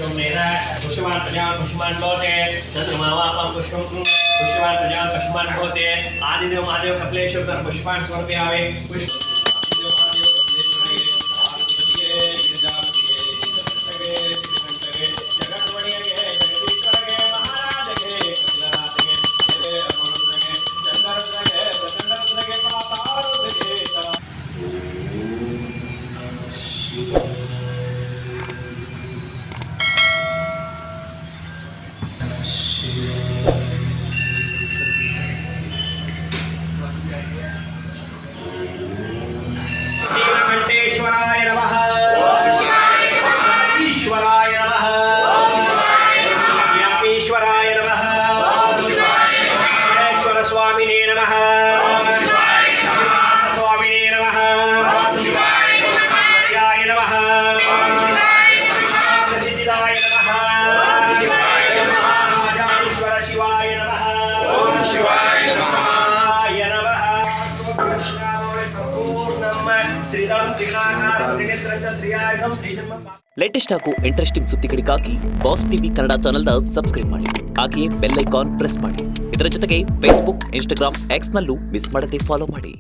पुष्पमेन पुष्पवान् प्रजावान् पुष्पवान् भवते चन्द्रमावापं पुष्पवान् प्रजावान् पुष्पवान् भवते आदिदेव महादेव कपिलेश्वर पुष्पान् समर्पयामि नीलकण्ठेश्वराय नमः ईश्वराय नमः व्यापीश्वराय नमः ईश्वर स्वामिने नमः स्वामिने नमः याय नमः प्रसिद्धाय नमः राजाईश्वर शिवाय नमः शिवाय नमः ಲೇಟೆಸ್ಟ್ ಹಾಗೂ ಇಂಟ್ರೆಸ್ಟಿಂಗ್ ಸುದ್ದಿಗಳಿಗಾಗಿ ಬಾಸ್ ಟಿವಿ ಕನ್ನಡ ಚಾನೆಲ್ನ ಸಬ್ಸ್ಕ್ರೈಬ್ ಮಾಡಿ. ಹಾಗೆಯೇ ಬೆಲ್ ಐಕಾನ್ ಪ್ರೆಸ್ ಮಾಡಿ. ಇದರ ಜೊತೆಗೆ ಫೇಸ್ಬುಕ್, ಇನ್ಸ್ಟಾಗ್ರಾಮ್, ಎಕ್ಸ್ ನಲ್ಲೂ ಮಿಸ್ ಮಾಡದೆ ಫಾಲೋ ಮಾಡಿ.